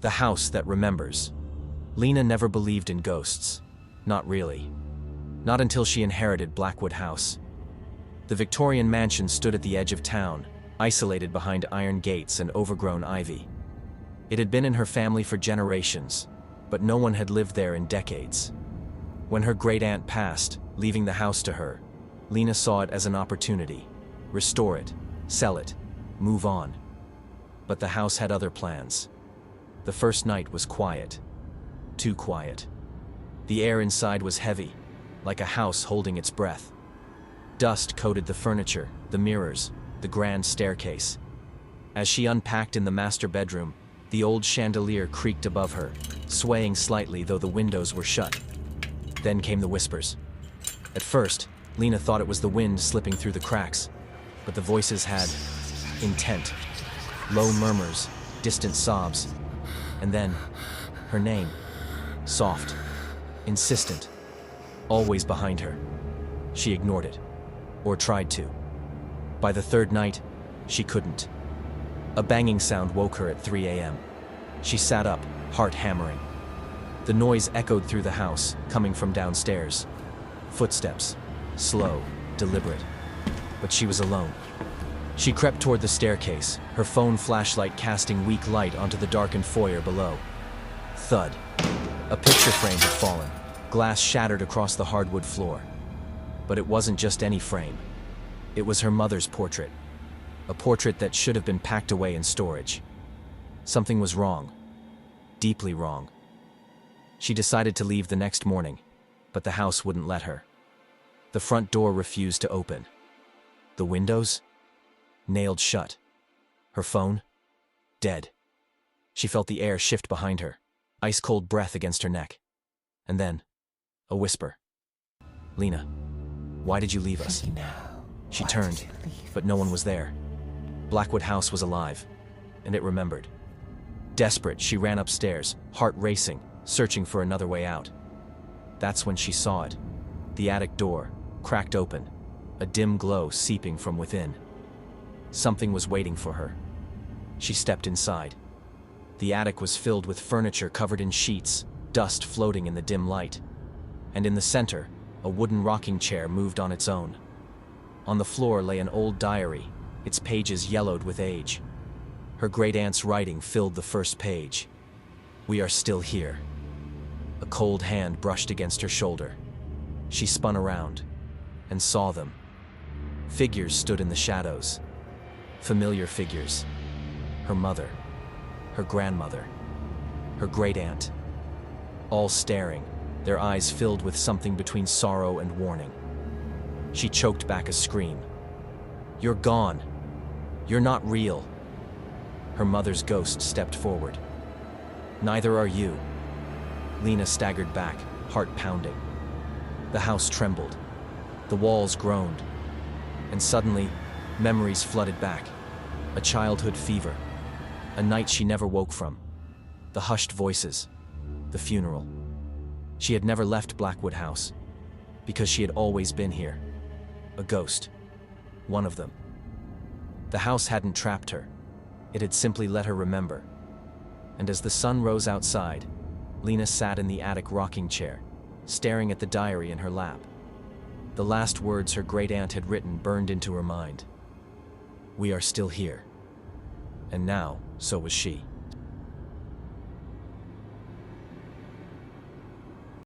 The house that remembers. Lena never believed in ghosts. Not really. Not until she inherited Blackwood House. The Victorian mansion stood at the edge of town, isolated behind iron gates and overgrown ivy. It had been in her family for generations, but no one had lived there in decades. When her great-aunt passed, leaving the house to her, Lena saw it as an opportunity. Restore it, sell it, move on. But the house had other plans. The first night was quiet. Too quiet. The air inside was heavy, like a house holding its breath. Dust coated the furniture, the mirrors, the grand staircase. As she unpacked in the master bedroom, the old chandelier creaked above her, swaying slightly though the windows were shut. Then came the whispers. At first, Lena thought it was the wind slipping through the cracks, but the voices had intent. Low murmurs, distant sobs, and then her name. Soft, insistent, always behind her. She ignored it, or tried to. By the third night, she couldn't. A banging sound woke her at 3 a.m. She sat up, heart hammering. The noise echoed through the house, coming from downstairs. Footsteps, slow, deliberate. But she was alone. She crept toward the staircase, her phone flashlight casting weak light onto the darkened foyer below. Thud. A picture frame had fallen, glass shattered across the hardwood floor. But it wasn't just any frame. It was her mother's portrait. A portrait that should have been packed away in storage. Something was wrong. Deeply wrong. She decided to leave the next morning, but the house wouldn't let her. The front door refused to open. The windows? Nailed shut. Her phone? Dead. She felt the air shift behind her, ice-cold breath against her neck. And then, a whisper. Lena, why did you leave us? She turned, but no one was there. Blackwood House was alive, and it remembered. Desperate, she ran upstairs, heart racing, searching for another way out. That's when she saw it. The attic door, cracked open, a dim glow seeping from within. Something was waiting for her. She stepped inside. The attic was filled with furniture covered in sheets, dust floating in the dim light. And in the center, a wooden rocking chair moved on its own. On the floor lay an old diary, its pages yellowed with age. Her great-aunt's writing filled the first page. "We are still here." A cold hand brushed against her shoulder. She spun around and saw them. Figures stood in the shadows. Familiar figures. Her mother, her grandmother, her great-aunt. All staring, their eyes filled with something between sorrow and warning. She choked back a scream. "You're gone. You're not real." Her mother's ghost stepped forward. "Neither are you." Lena staggered back, heart pounding. The house trembled. The walls groaned. And suddenly, memories flooded back. A childhood fever. A night she never woke from. The hushed voices. The funeral. She had never left Blackwood House, because she had always been here. A ghost. One of them. The house hadn't trapped her. It had simply let her remember. And as the sun rose outside, Lena sat in the attic rocking chair, staring at the diary in her lap. The last words her great-aunt had written burned into her mind. "We are still here." And now, so was she.